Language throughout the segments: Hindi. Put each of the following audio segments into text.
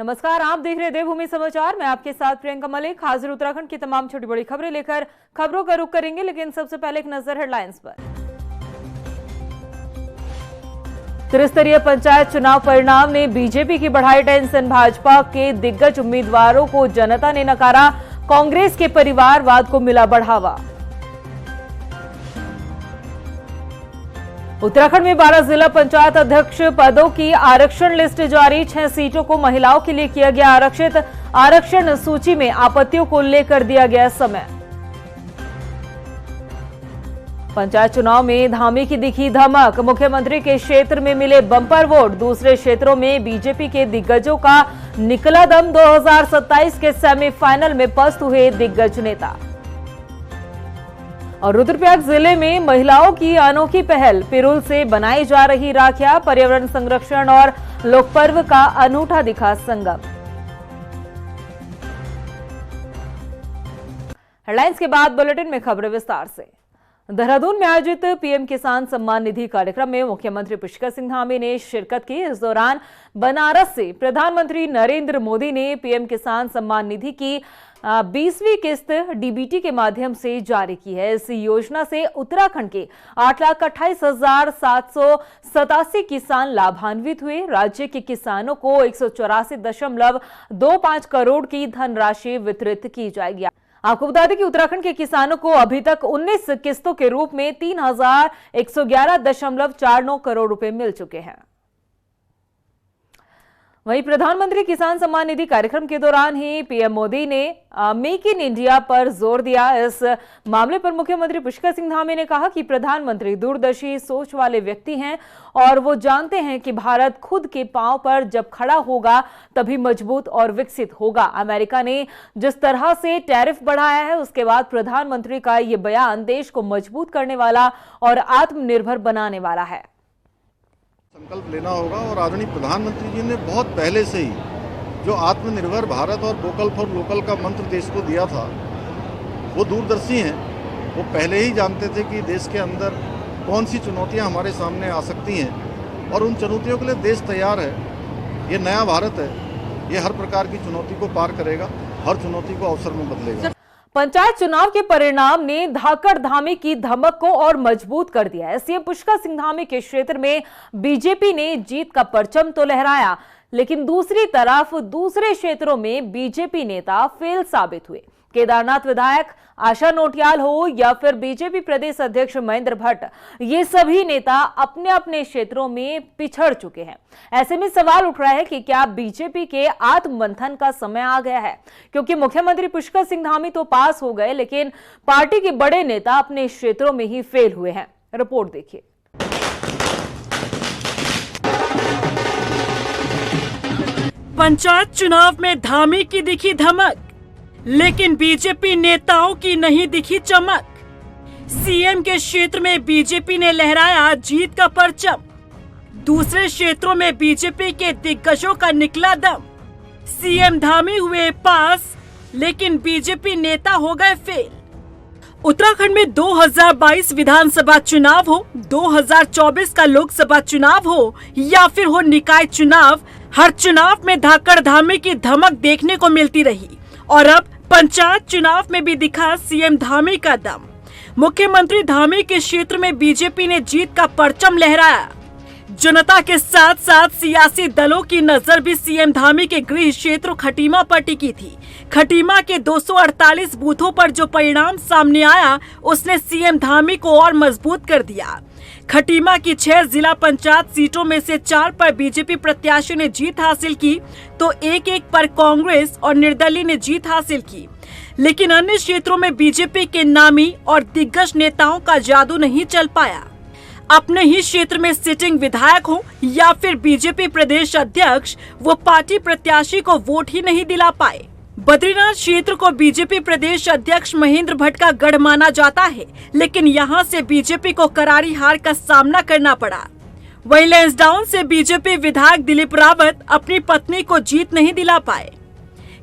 नमस्कार, आप देख रहे हैं देवभूमि समाचार। मैं आपके साथ प्रियंका मलिक हाजिर उत्तराखंड की तमाम छोटी बड़ी खबरें लेकर खबरों का रुख करेंगे, लेकिन सबसे पहले एक नजर हेडलाइंस पर। त्रिस्तरीय पंचायत चुनाव परिणाम ने बीजेपी की बढ़ाई टेंशन। भाजपा के दिग्गज उम्मीदवारों को जनता ने नकारा, कांग्रेस के परिवारवाद को मिला बढ़ावा। उत्तराखंड में 12 जिला पंचायत अध्यक्ष पदों की आरक्षण लिस्ट जारी। 6 सीटों को महिलाओं के लिए किया गया आरक्षित। आरक्षण सूची में आपत्तियों को लेकर दिया गया समय। पंचायत चुनाव में धामी की दिखी धमक। मुख्यमंत्री के क्षेत्र में मिले बम्पर वोट। दूसरे क्षेत्रों में बीजेपी के दिग्गजों का निकला दम। 2027 के सेमीफाइनल में पस्त हुए दिग्गज नेता। और रुद्रप्रयाग जिले में महिलाओं की अनोखी पहल। पिरूल से बनाई जा रही राखियां, पर्यावरण संरक्षण और लोकपर्व का अनूठा दिखा संगम। हेडलाइंस के बाद बुलेटिन में खबरें विस्तार से। देहरादून में आयोजित पीएम किसान सम्मान निधि कार्यक्रम में मुख्यमंत्री पुष्कर सिंह धामी ने शिरकत की। इस दौरान बनारस से प्रधानमंत्री नरेंद्र मोदी ने पीएम किसान सम्मान निधि की 20वीं किस्त डीबीटी के माध्यम से जारी की है। इस योजना से उत्तराखंड के 8,28,787 किसान लाभान्वित हुए। राज्य के किसानों को 184.25 करोड़ की धनराशि वितरित की जाएगी। आपको बता दें कि उत्तराखंड के किसानों को अभी तक 19 किस्तों के रूप में 3,111.49 करोड़ रुपए मिल चुके हैं। वहीं प्रधानमंत्री किसान सम्मान निधि कार्यक्रम के दौरान ही पीएम मोदी ने मेक इन इंडिया पर जोर दिया। इस मामले पर मुख्यमंत्री पुष्कर सिंह धामी ने कहा कि प्रधानमंत्री दूरदर्शी सोच वाले व्यक्ति हैं और वो जानते हैं कि भारत खुद के पांव पर जब खड़ा होगा तभी मजबूत और विकसित होगा। अमेरिका ने जिस तरह से टैरिफ बढ़ाया है, उसके बाद प्रधानमंत्री का ये बयान देश को मजबूत करने वाला और आत्मनिर्भर बनाने वाला है। संकल्प लेना होगा और आदरणीय प्रधानमंत्री जी ने बहुत पहले से ही जो आत्मनिर्भर भारत और वोकल फॉर लोकल का मंत्र देश को दिया था, वो दूरदर्शी हैं। वो पहले ही जानते थे कि देश के अंदर कौन सी चुनौतियां हमारे सामने आ सकती हैं और उन चुनौतियों के लिए देश तैयार है। ये नया भारत है, ये हर प्रकार की चुनौती को पार करेगा, हर चुनौती को अवसर में बदलेगा। पंचायत चुनाव के परिणाम ने धाकड़ धामी की धमक को और मजबूत कर दिया है। सीएम पुष्कर सिंह धामी के क्षेत्र में बीजेपी ने जीत का परचम तो लहराया, लेकिन दूसरी तरफ दूसरे क्षेत्रों में बीजेपी नेता फेल साबित हुए। केदारनाथ विधायक आशा नोटियाल हो या फिर बीजेपी प्रदेश अध्यक्ष महेंद्र भट्ट, ये सभी नेता अपने अपने क्षेत्रों में पिछड़ चुके हैं। ऐसे में सवाल उठ रहा है कि क्या बीजेपी के आत्ममंथन का समय आ गया है, क्योंकि मुख्यमंत्री पुष्कर सिंह धामी तो पास हो गए, लेकिन पार्टी के बड़े नेता अपने क्षेत्रों में ही फेल हुए हैं। रिपोर्ट देखिए। पंचायत चुनाव में धामी की दिखी धमक, लेकिन बीजेपी नेताओं की नहीं दिखी चमक। सीएम के क्षेत्र में बीजेपी ने लहराया जीत का परचम। दूसरे क्षेत्रों में बीजेपी के दिग्गजों का निकला दम। सीएम धामी हुए पास, लेकिन बीजेपी नेता हो गए फेल। उत्तराखंड में 2022 विधानसभा चुनाव हो, 2024 का लोकसभा चुनाव हो या फिर हो निकाय चुनाव, हर चुनाव में धाकड़ धामी की धमक देखने को मिलती रही और अब पंचायत चुनाव में भी दिखा सीएम धामी का दम। मुख्यमंत्री धामी के क्षेत्र में बीजेपी ने जीत का परचम लहराया। जनता के साथ साथ सियासी दलों की नजर भी सीएम धामी के गृह क्षेत्र खटीमा पर टिकी थी। खटीमा के 248 बूथों पर जो परिणाम सामने आया, उसने सीएम धामी को और मजबूत कर दिया। खटीमा की 6 जिला पंचायत सीटों में से 4 पर बीजेपी प्रत्याशियों ने जीत हासिल की, तो एक पर कांग्रेस और निर्दलीय ने जीत हासिल की। लेकिन अन्य क्षेत्रों में बीजेपी के नामी और दिग्गज नेताओं का जादू नहीं चल पाया। अपने ही क्षेत्र में सिटिंग विधायक हो या फिर बीजेपी प्रदेश अध्यक्ष, वो पार्टी प्रत्याशी को वोट ही नहीं दिला पाए। बद्रीनाथ क्षेत्र को बीजेपी प्रदेश अध्यक्ष महेंद्र भट्ट का गढ़ माना जाता है, लेकिन यहां से बीजेपी को करारी हार का सामना करना पड़ा। वहीं लैंसडाउन से बीजेपी विधायक दिलीप रावत अपनी पत्नी को जीत नहीं दिला पाए।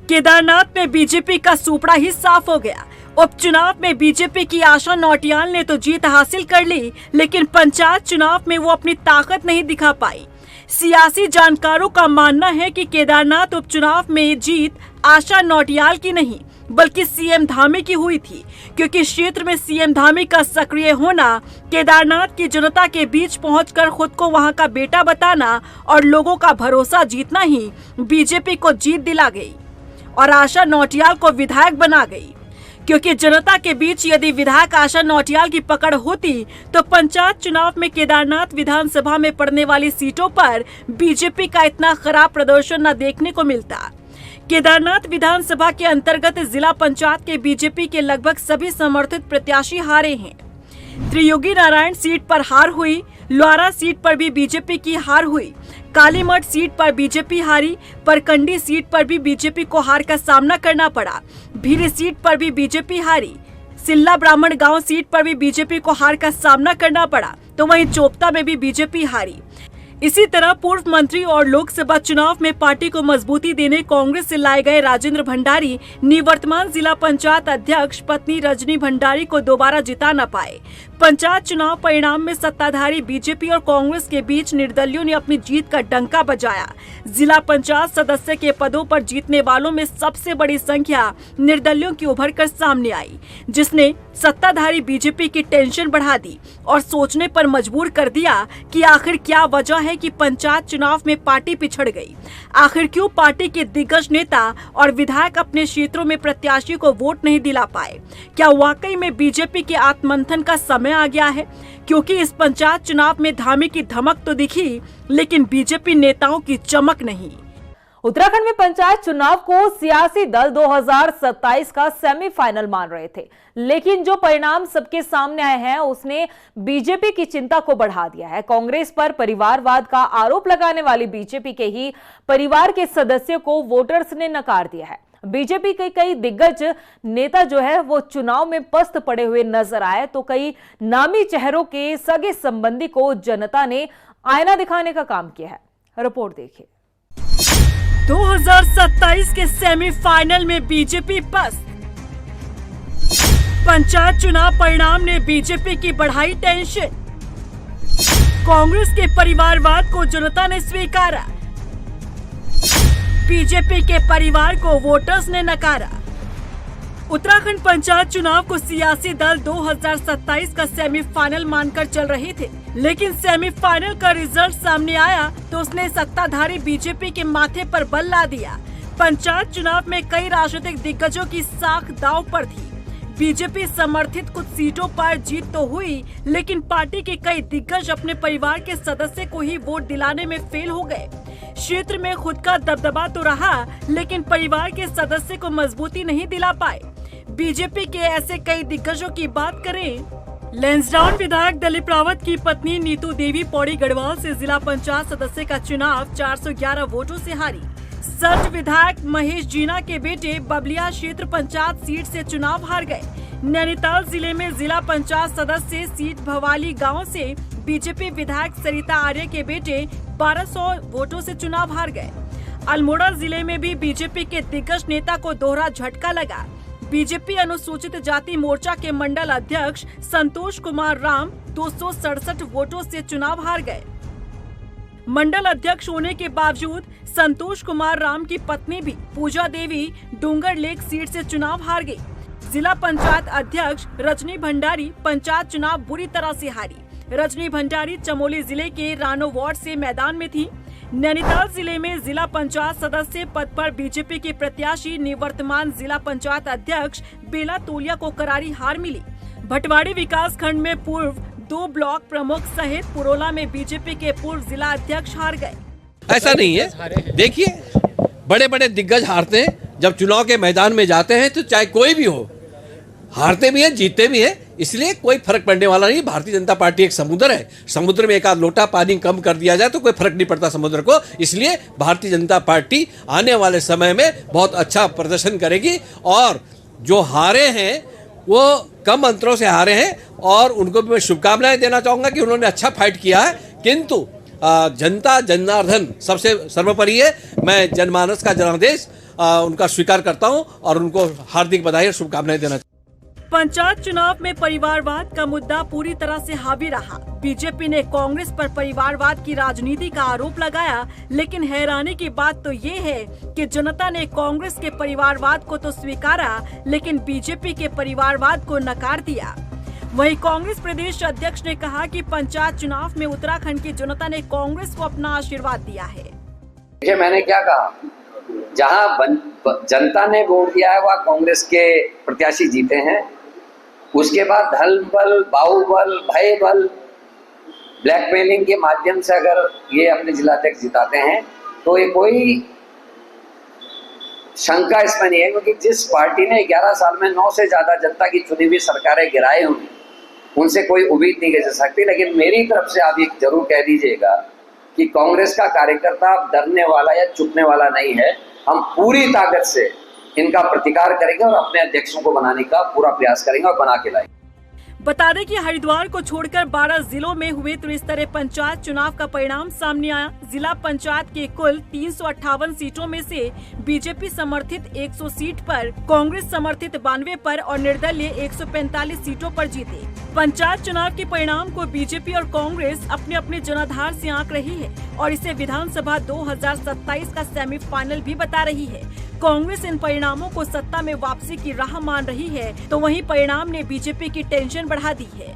केदारनाथ में बीजेपी का सुपड़ा ही साफ हो गया। उपचुनाव में बीजेपी की आशा नौटियाल ने तो जीत हासिल कर ली, लेकिन पंचायत चुनाव में वो अपनी ताकत नहीं दिखा पाई। सियासी जानकारों का मानना है कि केदारनाथ उपचुनाव में जीत आशा नौटियाल की नहीं बल्कि सीएम धामी की हुई थी, क्योंकि क्षेत्र में सीएम धामी का सक्रिय होना, केदारनाथ की जनता के बीच पहुंचकर खुद को वहां का बेटा बताना और लोगों का भरोसा जीतना ही बीजेपी को जीत दिला गई और आशा नौटियाल को विधायक बना गई। क्योंकि जनता के बीच यदि विधायक आशा नौटियाल की पकड़ होती तो पंचायत चुनाव में केदारनाथ विधानसभा में पड़ने वाली सीटों पर बीजेपी का इतना खराब प्रदर्शन न देखने को मिलता। केदारनाथ विधानसभा के अंतर्गत जिला पंचायत के बीजेपी के लगभग सभी समर्थित प्रत्याशी हारे हैं। त्रियोगी नारायण सीट पर हार हुई, लौरा सीट पर भी बीजेपी की हार हुई, कालीमठ सीट पर बीजेपी हारी, परकंडी सीट पर भी बीजेपी को हार का सामना करना पड़ा, भीरी सीट पर भी बीजेपी हारी, सिल्ला ब्राह्मण गांव सीट पर भी बीजेपी को हार का सामना करना पड़ा, तो वहीं चोपता में भी बीजेपी हारी। इसी तरह पूर्व मंत्री और लोकसभा चुनाव में पार्टी को मजबूती देने कांग्रेस से लाए गए राजेंद्र भंडारी निवर्तमान जिला पंचायत अध्यक्ष पत्नी रजनी भंडारी को दोबारा जिता न पाए। पंचायत चुनाव परिणाम में सत्ताधारी बीजेपी और कांग्रेस के बीच निर्दलियों ने अपनी जीत का डंका बजाया। जिला पंचायत सदस्य के पदों पर जीतने वालों में सबसे बड़ी संख्या निर्दलियों की उभर कर सामने आई, जिसने सत्ताधारी बीजेपी की टेंशन बढ़ा दी और सोचने पर मजबूर कर दिया कि आखिर क्या वजह है कि पंचायत चुनाव में पार्टी पिछड़ गई। आखिर क्यों पार्टी के दिग्गज नेता और विधायक अपने क्षेत्रों में प्रत्याशी को वोट नहीं दिला पाए। क्या वाकई में बीजेपी के आत्ममंथन का समय आ गया है? क्योंकि इस पंचायत चुनाव में धामी की धमक तो दिखी, लेकिन बीजेपी नेताओं की चमक नहीं। उत्तराखंड में पंचायत चुनाव को सियासी दल 2027 का सेमीफाइनल मान रहे थे, लेकिन जो परिणाम सबके सामने आए हैं उसने बीजेपी की चिंता को बढ़ा दिया है। कांग्रेस पर परिवारवाद का आरोप लगाने वाली बीजेपी के ही परिवार के सदस्यों को वोटर्स ने नकार दिया है। बीजेपी के कई दिग्गज नेता जो है वो चुनाव में पस्त पड़े हुए नजर आए, तो कई नामी चेहरों के सगे संबंधी को जनता ने आईना दिखाने का काम किया है। रिपोर्ट देखिए। 2027 के सेमीफाइनल में बीजेपी पस्त। पंचायत चुनाव परिणाम ने बीजेपी की बढ़ाई टेंशन। कांग्रेस के परिवारवाद को जनता ने स्वीकारा, बीजेपी के परिवार को वोटर्स ने नकारा। उत्तराखंड पंचायत चुनाव को सियासी दल 2027 का सेमीफाइनल मानकर चल रहे थे, लेकिन सेमीफाइनल का रिजल्ट सामने आया तो उसने सत्ताधारी बीजेपी के माथे पर बल ला दिया। पंचायत चुनाव में कई राजनीतिक दिग्गजों की साख दांव पर थी। बीजेपी समर्थित कुछ सीटों पर जीत तो हुई, लेकिन पार्टी के कई दिग्गज अपने परिवार के सदस्य को ही वोट दिलाने में फेल हो गए। क्षेत्र में खुद का दबदबा तो रहा, लेकिन परिवार के सदस्य को मजबूती नहीं दिला पाए। बीजेपी के ऐसे कई दिग्गजों की बात करें। लैंसडाउन विधायक दिलीप रावत की पत्नी नीतू देवी पौड़ी गढ़वाल से जिला पंचायत सदस्य का चुनाव 411 वोटों से हारी। सर्च विधायक महेश जीना के बेटे बबलिया क्षेत्र पंचायत सीट से चुनाव हार गए। नैनीताल जिले में जिला पंचायत सदस्य सीट भवाली गांव से बीजेपी विधायक सरिता आर्य के बेटे 1200 वोटों से चुनाव हार गए। अल्मोड़ा जिले में भी बीजेपी के दिग्गज नेता को दोहरा झटका लगा। बीजेपी अनुसूचित जाति मोर्चा के मंडल अध्यक्ष संतोष कुमार राम 267 वोटों से चुनाव हार गए। मंडल अध्यक्ष होने के बावजूद संतोष कुमार राम की पत्नी भी पूजा देवी डूंगर लेक सीट से चुनाव हार गई। जिला पंचायत अध्यक्ष रजनी भंडारी पंचायत चुनाव बुरी तरह से हारी। रजनी भंडारी चमोली जिले के रानो वार्ड से मैदान में थी। नैनीताल जिले में जिला पंचायत सदस्य पद पर बीजेपी के प्रत्याशी निवर्तमान जिला पंचायत अध्यक्ष बेला तोलिया को करारी हार मिली। भटवाड़ी विकास खंड में पूर्व 2 ब्लॉक प्रमुख सहित पुरोला में बीजेपी के पूर्व जिला अध्यक्ष हार गए। ऐसा नहीं है, देखिए बड़े बड़े दिग्गज हारते हैं, जब चुनाव के मैदान में जाते हैं तो चाहे कोई भी हो, हारते भी हैं जीतते भी हैं, इसलिए कोई फर्क पड़ने वाला नहीं। भारतीय जनता पार्टी एक समुद्र है, समुद्र में एक आध लोटा पानी कम कर दिया जाए तो कोई फर्क नहीं पड़ता समुद्र को। इसलिए भारतीय जनता पार्टी आने वाले समय में बहुत अच्छा प्रदर्शन करेगी और जो हारे हैं वो कम अंतरों से हारे हैं और उनको भी मैं शुभकामनाएं देना चाहूंगा कि उन्होंने अच्छा फाइट किया है। किंतु जनता जनार्दन सबसे सर्वोपरि है। मैं जनमानस का जनादेश उनका स्वीकार करता हूं और उनको हार्दिक बधाई और शुभकामनाएं देना चाहूंगा। पंचायत चुनाव में परिवारवाद का मुद्दा पूरी तरह से हावी रहा। बीजेपी ने कांग्रेस पर परिवारवाद की राजनीति का आरोप लगाया, लेकिन हैरानी की बात तो ये है कि जनता ने कांग्रेस के परिवारवाद को तो स्वीकारा, लेकिन बीजेपी के परिवारवाद को नकार दिया। वहीं कांग्रेस प्रदेश अध्यक्ष ने कहा कि पंचायत चुनाव में उत्तराखंड की जनता ने कांग्रेस को अपना आशीर्वाद दिया है। देखिए, मैंने क्या कहा, जहां जनता ने वोट दिया है वह कांग्रेस के प्रत्याशी जीते हैं। उसके बाद धन बल, बाहुबल, भय बल, ब्लैकमेलिंग के माध्यम से अगर ये अपने जिलाध्यक्ष जिताते हैं तो ये कोई शंका इसमें नहीं है, क्योंकि जिस पार्टी ने 11 साल में 9 से ज्यादा जनता की चुनी हुई सरकारें गिराई हुई, उनसे कोई उम्मीद नहीं की जा सकती। लेकिन मेरी तरफ से आप ये जरूर कह दीजिएगा कि कांग्रेस का कार्यकर्ता डरने वाला या चुपने वाला नहीं है। हम पूरी ताकत से इनका प्रतिकार करेंगे और अपने अध्यक्षों को बनाने का पूरा प्रयास करेंगे और बना के लाएंगे। बता दें कि हरिद्वार को छोड़कर 12 जिलों में हुए त्रिस्तरीय पंचायत चुनाव का परिणाम सामने आया। जिला पंचायत के कुल 358 सीटों में से बीजेपी समर्थित 100 सीट पर, कांग्रेस समर्थित 92 पर और निर्दलीय 145 सीटों पर जीते। पंचायत चुनाव के परिणाम को बीजेपी और कांग्रेस अपने अपने जनाधार से आंक रही है और इसे विधानसभा 2027 का सेमीफाइनल भी बता रही है। कांग्रेस इन परिणामों को सत्ता में वापसी की राह मान रही है, तो वहीं परिणाम ने बीजेपी की टेंशन बढ़ा दी है।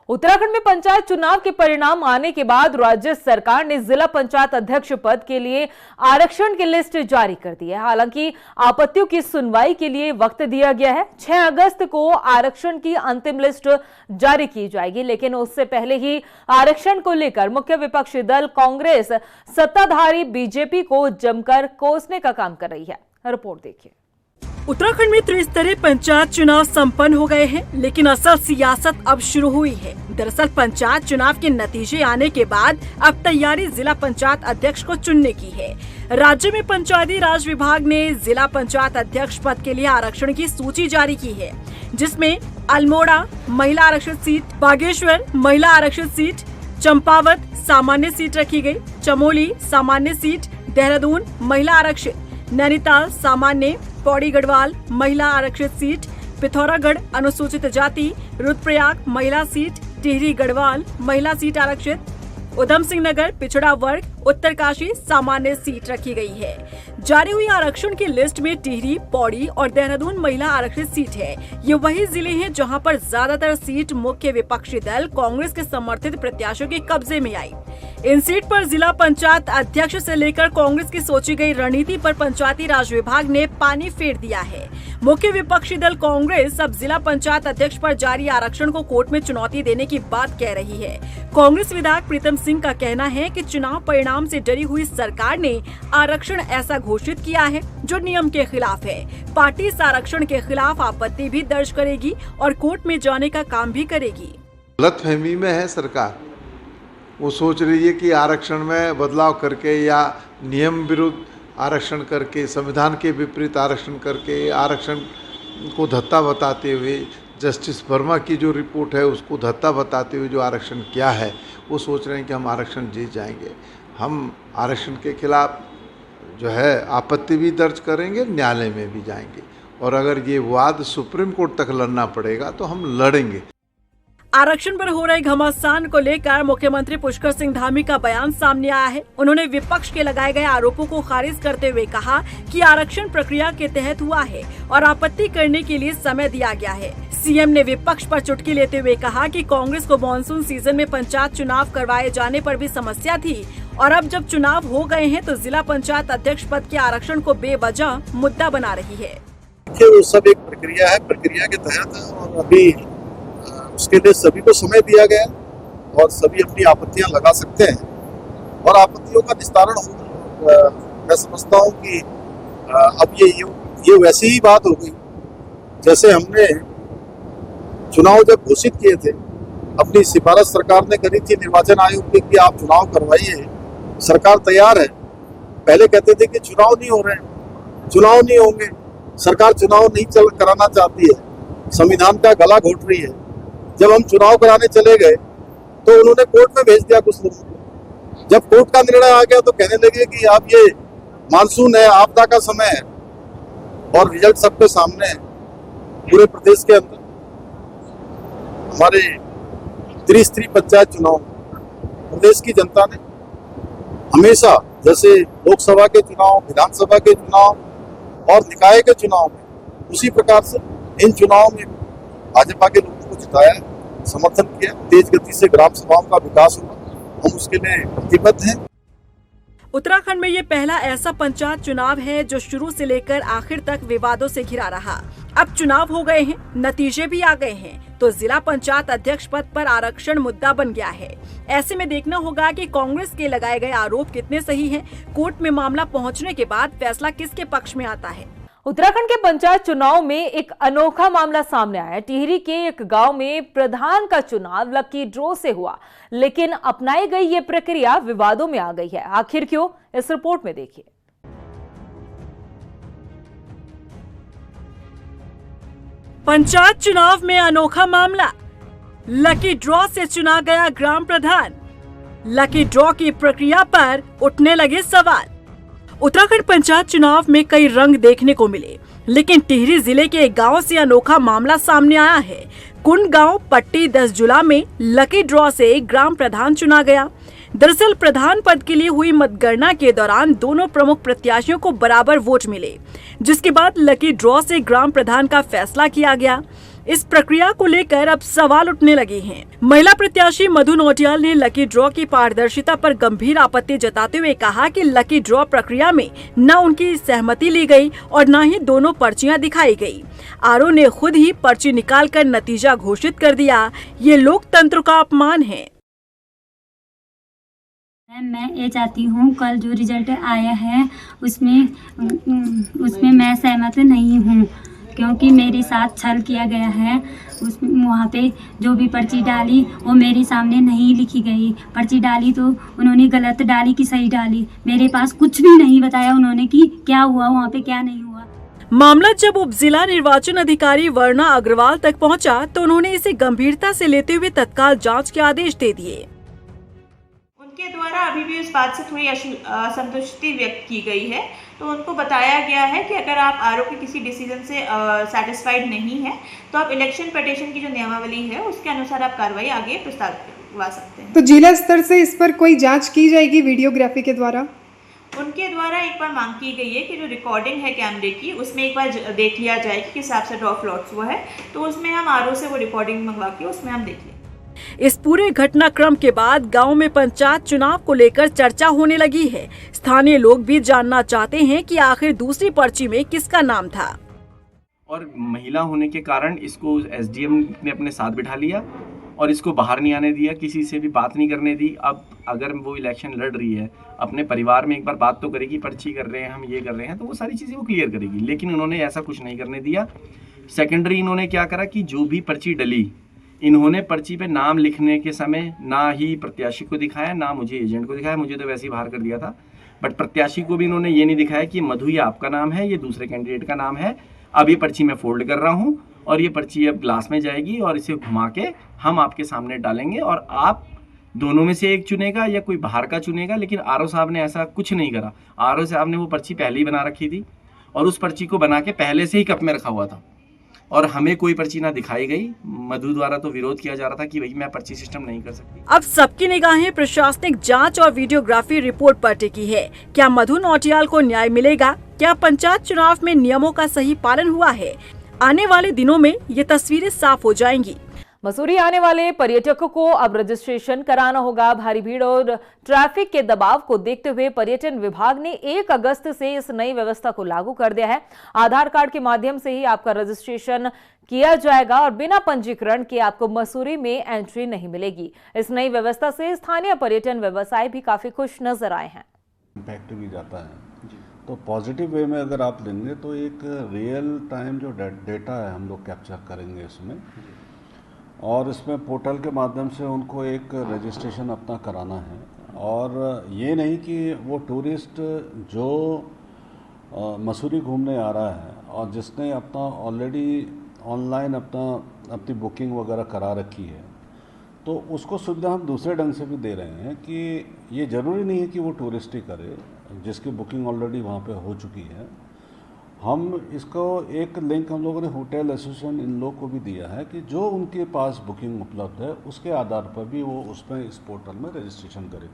उत्तराखंड में पंचायत चुनाव के परिणाम आने के बाद राज्य सरकार ने जिला पंचायत अध्यक्ष पद के लिए आरक्षण की लिस्ट जारी कर दी है। हालांकि आपत्तियों की सुनवाई के लिए वक्त दिया गया है। 6 अगस्त को आरक्षण की अंतिम लिस्ट जारी की जाएगी, लेकिन उससे पहले ही आरक्षण को लेकर मुख्य विपक्षी दल कांग्रेस सत्ताधारी बीजेपी को जमकर कोसने का काम कर रही है। रिपोर्ट देखिए। उत्तराखंड में त्रिस्तरीय पंचायत चुनाव संपन्न हो गए हैं, लेकिन असल सियासत अब शुरू हुई है। दरअसल पंचायत चुनाव के नतीजे आने के बाद अब तैयारी जिला पंचायत अध्यक्ष को चुनने की है। राज्य में पंचायती राज विभाग ने जिला पंचायत अध्यक्ष पद के लिए आरक्षण की सूची जारी की है, जिसमें अल्मोड़ा महिला आरक्षित सीट, बागेश्वर महिला आरक्षित सीट, चंपावत सामान्य सीट रखी गयी, चमोली सामान्य सीट, देहरादून महिला आरक्षित, नैनीताल सामान्य, पौड़ी गढ़वाल महिला आरक्षित सीट, पिथौरागढ़ अनुसूचित जाति, रुद्रप्रयाग महिला सीट, टिहरी गढ़वाल महिला सीट आरक्षित, उधम सिंह नगर पिछड़ा वर्ग, उत्तरकाशी सामान्य सीट रखी गई है। जारी हुई आरक्षण की लिस्ट में टिहरी, पौड़ी और देहरादून महिला आरक्षित सीट है। ये वही जिले हैं जहां पर ज्यादातर सीट मुख्य विपक्षी दल कांग्रेस के समर्थित प्रत्याशियों के कब्जे में आई। इन सीट पर जिला पंचायत अध्यक्ष से लेकर कांग्रेस की सोची गई रणनीति पर पंचायती राज विभाग ने पानी फेर दिया है। मुख्य विपक्षी दल कांग्रेस अब जिला पंचायत अध्यक्ष पर जारी आरक्षण को कोर्ट में चुनौती देने की बात कह रही है। कांग्रेस विधायक प्रीतम सिंह का कहना है कि चुनाव परिणाम से डरी हुई सरकार ने आरक्षण ऐसा घोषित किया है जो नियम के खिलाफ है। पार्टी इस आरक्षण के खिलाफ आपत्ति भी दर्ज करेगी और कोर्ट में जाने का काम भी करेगी। गलतफहमी में है सरकार। वो सोच रही है कि आरक्षण में बदलाव करके या नियम विरुद्ध आरक्षण करके, संविधान के विपरीत आरक्षण करके, आरक्षण को धत्ता बताते हुए, जस्टिस वर्मा की जो रिपोर्ट है उसको धत्ता बताते हुए जो आरक्षण किया है, वो सोच रहे हैं कि हम आरक्षण जीत जाएंगे। हम आरक्षण के खिलाफ जो है आपत्ति भी दर्ज करेंगे, न्यायालय में भी जाएंगे, और अगर ये वाद सुप्रीम कोर्ट तक लड़ना पड़ेगा तो हम लड़ेंगे। आरक्षण पर हो रहे घमासान को लेकर मुख्यमंत्री पुष्कर सिंह धामी का बयान सामने आया है। उन्होंने विपक्ष के लगाए गए आरोपों को खारिज करते हुए कहा कि आरक्षण प्रक्रिया के तहत हुआ है और आपत्ति करने के लिए समय दिया गया है। सीएम ने विपक्ष पर चुटकी लेते हुए कहा कि कांग्रेस को मानसून सीजन में पंचायत चुनाव करवाए जाने पर भी समस्या थी और अब जब चुनाव हो गए हैं तो जिला पंचायत अध्यक्ष पद के आरक्षण को बेवजह मुद्दा बना रही है। वो सब एक प्रक्रिया है, प्रक्रिया के तहत है और अभी उसके लिए सभी को समय दिया गया और सभी अपनी आपत्तियां लगा सकते हैं और आपत्तियों का निस्तारण होगा। मैं समझता हूँ कि अब ये वैसी ही बात हो गई जैसे हमने चुनाव जब घोषित किए थे, अपनी सिफारिश सरकार ने करी थी निर्वाचन आयोग की कि आप चुनाव करवाइए, सरकार तैयार है। पहले कहते थे कि चुनाव नहीं हो रहे हैं, चुनाव नहीं होंगे, सरकार चुनाव नहीं कराना चाहती है, संविधान का गला घोट रही है। जब हम चुनाव कराने चले गए तो उन्होंने कोर्ट में भेज दिया कुछ लोगों को। जब कोर्ट का निर्णय आ गया तो कहने लगे कि अब ये मानसून है, आपदा का समय है और रिजल्ट सबके सामने है पूरे प्रदेश के अंदर। हमारे त्रिस्तरीय पंचायत चुनाव प्रदेश की जनता ने हमेशा जैसे लोकसभा के चुनाव, विधानसभा के चुनाव और निकाय के चुनाव में उसी प्रकार से इन चुनावों में भाजपा के लोगों को जिताया, समर्थन किया। तेज गति से ग्राम सभाओं का विकास हुआ, हम उसके लिए प्रतिबद्ध हैं। उत्तराखंड में ये पहला ऐसा पंचायत चुनाव है जो शुरू से लेकर आखिर तक विवादों से घिरा रहा। अब चुनाव हो गए हैं, नतीजे भी आ गए हैं, तो जिला पंचायत अध्यक्ष पद पर आरक्षण मुद्दा बन गया है। ऐसे में देखना होगा कि कांग्रेस के लगाए गए आरोप कितने सही हैं। कोर्ट में मामला पहुंचने के बाद फैसला किसके पक्ष में आता है। उत्तराखंड के पंचायत चुनाव में एक अनोखा मामला सामने आया। टिहरी के एक गांव में प्रधान का चुनाव लकी ड्रॉ से हुआ, लेकिन अपनाई गई ये प्रक्रिया विवादों में आ गई है। आखिर क्यों, इस रिपोर्ट में देखिए। पंचायत चुनाव में अनोखा मामला, लकी ड्रॉ से चुना गया ग्राम प्रधान। लकी ड्रॉ की प्रक्रिया पर उठने लगे सवाल। उत्तराखंड पंचायत चुनाव में कई रंग देखने को मिले, लेकिन टिहरी जिले के एक गांव से अनोखा मामला सामने आया है। कुंड गांव पट्टी 10 जुला में लकी ड्रॉ से ग्राम प्रधान चुना गया। दरअसल प्रधान पद के लिए हुई मतगणना के दौरान दोनों प्रमुख प्रत्याशियों को बराबर वोट मिले, जिसके बाद लकी ड्रॉ से ग्राम प्रधान का फैसला किया गया। इस प्रक्रिया को लेकर अब सवाल उठने लगे हैं। महिला प्रत्याशी मधु नौटियाल ने लकी ड्रॉ की पारदर्शिता पर गंभीर आपत्ति जताते हुए कहा कि लकी ड्रॉ प्रक्रिया में न उनकी सहमति ली गई और न ही दोनों पर्चियां दिखाई गई। आरओ ने खुद ही पर्ची निकालकर नतीजा घोषित कर दिया। ये लोकतंत्र का अपमान है। मैं ये चाहती हूँ कल जो रिजल्ट आया है उसमें मैं सहमत नहीं हूँ, क्योंकि मेरे साथ छल किया गया है। उसमें वहाँ पे जो भी पर्ची डाली वो मेरे सामने नहीं लिखी गई। पर्ची डाली तो उन्होंने गलत डाली कि सही डाली, मेरे पास कुछ भी नहीं बताया उन्होंने कि क्या हुआ वहाँ पे क्या नहीं हुआ। मामला जब उप जिला निर्वाचन अधिकारी वर्णा अग्रवाल तक पहुँचा तो उन्होंने इसे गंभीरता से लेते हुए तत्काल जाँच के आदेश दे दिए। उनके द्वारा अभी भी इस बात से थोड़ी असंतुष्टि व्यक्त की गई है, तो उनको बताया गया है कि अगर आप आरओ के किसी डिसीजन से सेटिस्फाइड नहीं है तो आप इलेक्शन पिटीशन की जो नियमावली है उसके अनुसार आप कार्रवाई आगे प्रस्ताव सकते हैं। तो जिला स्तर से इस पर कोई जांच की जाएगी वीडियोग्राफी के द्वारा? उनके द्वारा एक बार मांग की गई है कि जो रिकॉर्डिंग है कैमरे की उसमें एक बार देख लिया जाए कि किस हिसाब से ड्रॉ फ्लॉट्स हुआ है, तो उसमें हम आरओ से वो रिकॉर्डिंग मंगवा के उसमें हम देख लें। इस पूरे घटनाक्रम के बाद गांव में पंचायत चुनाव को लेकर चर्चा होने लगी है। स्थानीय लोग भी जानना चाहते हैं कि आखिर दूसरी पर्ची में किसका नाम था। और महिला होने के कारण इसको एसडीएम ने अपने साथ बिठा लिया और इसको बाहर नहीं आने दिया, किसी से भी बात नहीं करने दी। अब अगर वो इलेक्शन लड़ रही है, अपने परिवार में एक बार बात तो करेगी, पर्ची कर रहे हैं हम, ये कर रहे हैं, तो वो सारी चीज़ें वो क्लियर करेगी। लेकिन उन्होंने ऐसा कुछ नहीं करने दिया। सेकेंडरी इन्होंने क्या करा कि जो भी पर्ची डली, इन्होंने पर्ची पे नाम लिखने के समय ना ही प्रत्याशी को दिखाया, ना मुझे एजेंट को दिखाया। मुझे तो वैसे ही बाहर कर दिया था, बट प्रत्याशी को भी इन्होंने ये नहीं दिखाया कि मधु ये आपका नाम है, ये दूसरे कैंडिडेट का नाम है। अब ये पर्ची मैं फोल्ड कर रहा हूँ और ये पर्ची अब ग्लास में जाएगी और इसे घुमा के हम आपके सामने डालेंगे और आप दोनों में से एक चुनेगा या कोई बाहर का चुनेगा। लेकिन आरओ साहब ने ऐसा कुछ नहीं करा। आरओ साहब ने वो पर्ची पहले ही बना रखी थी और उस पर्ची को बना के पहले से ही कप में रखा हुआ था और हमें कोई पर्ची ना दिखाई गई। मधु द्वारा तो विरोध किया जा रहा था कि भाई मैं पर्ची सिस्टम नहीं कर सकती। अब सबकी निगाहें प्रशासनिक जांच और वीडियोग्राफी रिपोर्ट पर टिकी है। क्या मधु नौटियाल को न्याय मिलेगा? क्या पंचायत चुनाव में नियमों का सही पालन हुआ है? आने वाले दिनों में ये तस्वीरें साफ हो जाएंगी। मसूरी आने वाले पर्यटकों को अब रजिस्ट्रेशन कराना होगा। भारी भीड़ और ट्रैफिक के दबाव को देखते हुए पर्यटन विभाग ने 1 अगस्त से इस नई व्यवस्था को लागू कर दिया है। आधार कार्ड के माध्यम से ही आपका रजिस्ट्रेशन किया जाएगा और बिना पंजीकरण के आपको मसूरी में एंट्री नहीं मिलेगी। इस नई व्यवस्था से स्थानीय पर्यटन व्यवसाय भी काफी खुश नजर आए हैं। इम्पैक्ट भी जाता है, तो पॉजिटिव वे में अगर आप लेंगे तो एक रियल टाइम जो डेटा है हम लोग कैप्चर करेंगे इसमें, और इसमें पोर्टल के माध्यम से उनको एक रजिस्ट्रेशन अपना कराना है। और ये नहीं कि वो टूरिस्ट जो मसूरी घूमने आ रहा है और जिसने अपना ऑलरेडी ऑनलाइन अपनी बुकिंग वगैरह करा रखी है, तो उसको सुविधा हम दूसरे ढंग से भी दे रहे हैं कि ये ज़रूरी नहीं है कि वो टूरिस्ट ही करे, जिसकी बुकिंग ऑलरेडी वहाँ पे हो चुकी है। हम इसको एक लिंक हम लोगों ने होटल एसोसिएशन इन लोग को भी दिया है कि जो उनके पास बुकिंग उपलब्ध है उसके आधार पर भी वो उसमें इस पोर्टल में रजिस्ट्रेशन करें।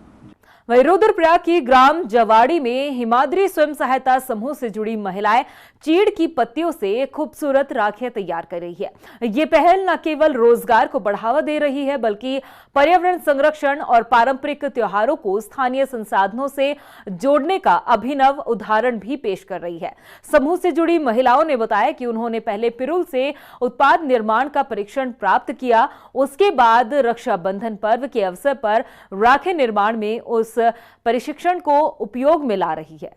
वहीं रुद्रप्रयाग की ग्राम जवाड़ी में हिमाद्री स्वयं सहायता समूह से जुड़ी महिलाएं चीड़ की पत्तियों से खूबसूरत राखियां तैयार कर रही है। ये पहल न केवल रोजगार को बढ़ावा दे रही है बल्कि पर्यावरण संरक्षण और पारंपरिक त्योहारों को स्थानीय संसाधनों से जोड़ने का अभिनव उदाहरण भी पेश कर रही है। समूह से जुड़ी महिलाओं ने बताया कि उन्होंने पहले पिरूल से उत्पाद निर्माण का परीक्षण प्राप्त किया, उसके बाद रक्षाबंधन पर्व के अवसर पर राखी निर्माण में उस प्रशिक्षण को उपयोग में ला रही है।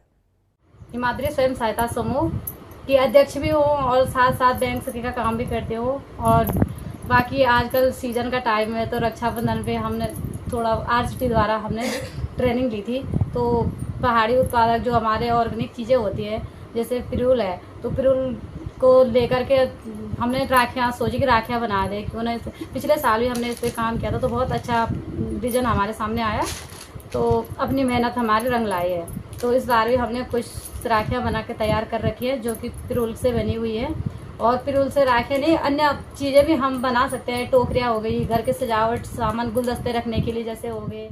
हिमाद्री स्वयं सहायता समूह की अध्यक्ष भी हूँ और साथ साथ बैंक सखी का काम भी करते हो। और बाकी आजकल सीजन का टाइम है तो रक्षाबंधन पे हमने थोड़ा आरसीटी द्वारा हमने ट्रेनिंग ली थी। तो पहाड़ी उत्पादक जो हमारे ऑर्गेनिक चीज़ें होती है जैसे पिरूल है तो पिरूल को लेकर के हमने राखियाँ सोची कि राखियाँ बना दें। क्यों पिछले साल भी हमने इस पर काम किया था तो बहुत अच्छा विजन हमारे सामने आया, तो अपनी मेहनत हमारी रंग लाई है। तो इस बार भी हमने कुछ राखियाँ बना के तैयार कर रखी है जो कि पिरूल से बनी हुई है। और पिरूल से राखियाँ नहीं अन्य चीज़ें भी हम बना सकते हैं। टोकरियाँ हो गई, घर के सजावट सामान, गुलदस्ते रखने के लिए जैसे हो गए।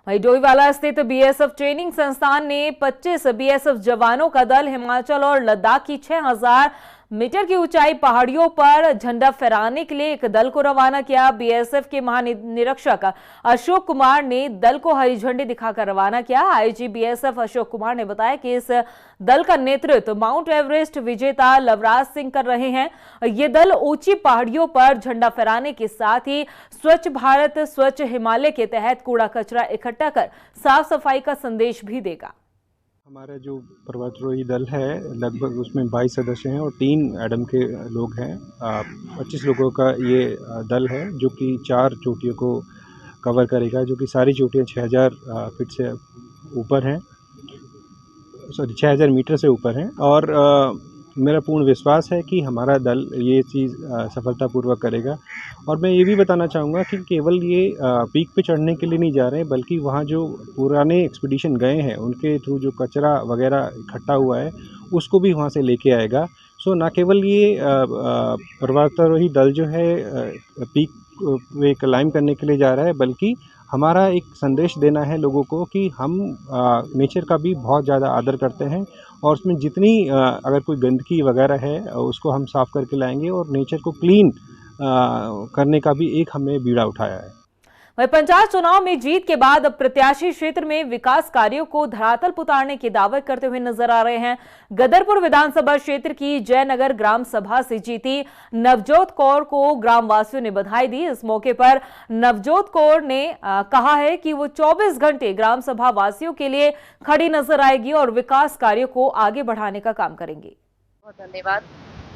वहीं डोईवाला स्थित बीएसएफ ट्रेनिंग संस्थान ने 25 बीएसएफ जवानों का दल हिमाचल और लद्दाख की 6000 मीटर की ऊंचाई पहाड़ियों पर झंडा फहराने के लिए एक दल को रवाना किया। बीएसएफ के महानिरीक्षक अशोक कुमार ने दल को हरी झंडी दिखाकर रवाना किया। आईजी बीएसएफ अशोक कुमार ने बताया कि इस दल का नेतृत्व माउंट एवरेस्ट विजेता लवराज सिंह कर रहे हैं। ये दल ऊंची पहाड़ियों पर झंडा फहराने के साथ ही स्वच्छ भारत स्वच्छ हिमालय के तहत कूड़ा कचरा इकट्ठा कर साफ सफाई का संदेश भी देगा। हमारा जो पर्वतारोही दल है लगभग उसमें 22 सदस्य हैं और 3 एडम के लोग हैं। 25 लोगों का ये दल है जो कि 4 चोटियों को कवर करेगा, जो कि सारी चोटियाँ 6000 फीट से ऊपर हैं, 6000 मीटर से ऊपर हैं। और मेरा पूर्ण विश्वास है कि हमारा दल ये चीज़ सफलतापूर्वक करेगा। और मैं ये भी बताना चाहूँगा कि केवल ये पीक पे चढ़ने के लिए नहीं जा रहे हैं बल्कि वहाँ जो पुराने एक्सपीडिशन गए हैं उनके थ्रू जो कचरा वगैरह इकट्ठा हुआ है उसको भी वहाँ से लेके आएगा। सो ना केवल ये पर्वतारोही दल जो है पीक पे क्लाइम करने के लिए जा रहा है बल्कि हमारा एक संदेश देना है लोगों को कि हम नेचर का भी बहुत ज़्यादा आदर करते हैं और उसमें जितनी अगर कोई गंदगी वगैरह है उसको हम साफ़ करके लाएंगे और नेचर को क्लीन करने का भी एक हमने बीड़ा उठाया है। वहीं पंचायत चुनाव में जीत के बाद अब प्रत्याशी क्षेत्र में विकास कार्यों को धरातल पर उतारने की दावे करते हुए नजर आ रहे हैं। गदरपुर विधानसभा क्षेत्र की जयनगर ग्राम सभा से जीती नवजोत कौर को ग्रामवासियों ने बधाई दी। इस मौके पर नवजोत कौर ने कहा है कि वो 24 घंटे ग्राम सभा वासियों के लिए खड़ी नजर आएगी और विकास कार्यों को आगे बढ़ाने का काम करेंगी। बहुत धन्यवाद,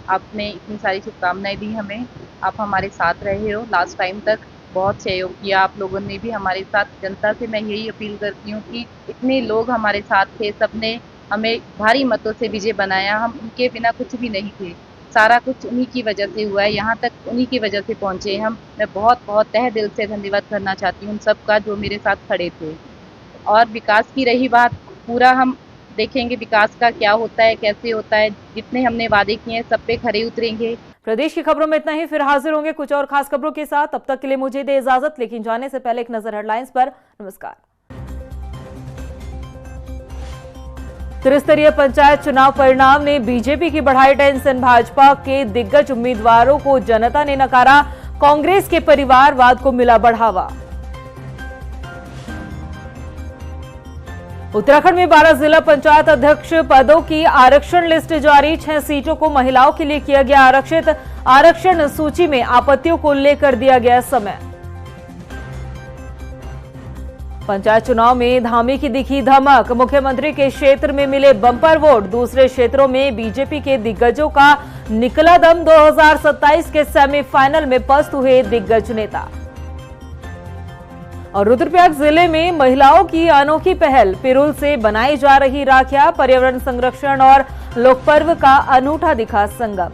आपने इतनी सारी शुभकामनाएं दी हमें, आप हमारे साथ रहे हो लास्ट टाइम तक, बहुत सहयोग किया आप लोगों ने भी हमारे साथ। जनता से मैं यही अपील करती हूँ कि इतने लोग हमारे साथ थे, सबने हमें भारी मतों से विजय बनाया, हम उनके बिना कुछ भी नहीं थे, सारा कुछ उन्हीं की वजह से हुआ है, यहाँ तक उन्हीं की वजह से पहुँचे हम। मैं बहुत बहुत तहे दिल से धन्यवाद करना चाहती हूँ उन सबका जो मेरे साथ खड़े थे। और विकास की रही बात, पूरा हम देखेंगे विकास का क्या होता है, कैसे होता है, जितने हमने वादे किए हैं सब पे खरे उतरेंगे। प्रदेश की खबरों में इतना ही, फिर हाजिर होंगे कुछ और खास खबरों के साथ। तब तक के लिए मुझे दे इजाजत, लेकिन जाने से पहले एक नजर हेडलाइंस पर। नमस्कार। त्रिस्तरीय पंचायत चुनाव परिणाम ने बीजेपी की बढ़ाई टेंशन। भाजपा के दिग्गज उम्मीदवारों को जनता ने नकारा, कांग्रेस के परिवारवाद को मिला बढ़ावा। उत्तराखंड में 12 जिला पंचायत अध्यक्ष पदों की आरक्षण लिस्ट जारी, 6 सीटों को महिलाओं के लिए किया गया आरक्षित। आरक्षण सूची में आपत्तियों को लेकर दिया गया समय। पंचायत चुनाव में धामी की दिखी धमक, मुख्यमंत्री के क्षेत्र में मिले बम्पर वोट। दूसरे क्षेत्रों में बीजेपी के दिग्गजों का निकला दम, 2027 के सेमीफाइनल में पस्त हुए दिग्गज नेता। और रुद्रप्रयाग जिले में महिलाओं की अनोखी पहल, पिरूल से बनाई जा रही राखियां, पर्यावरण संरक्षण और लोकपर्व का अनूठा दिखा संगम।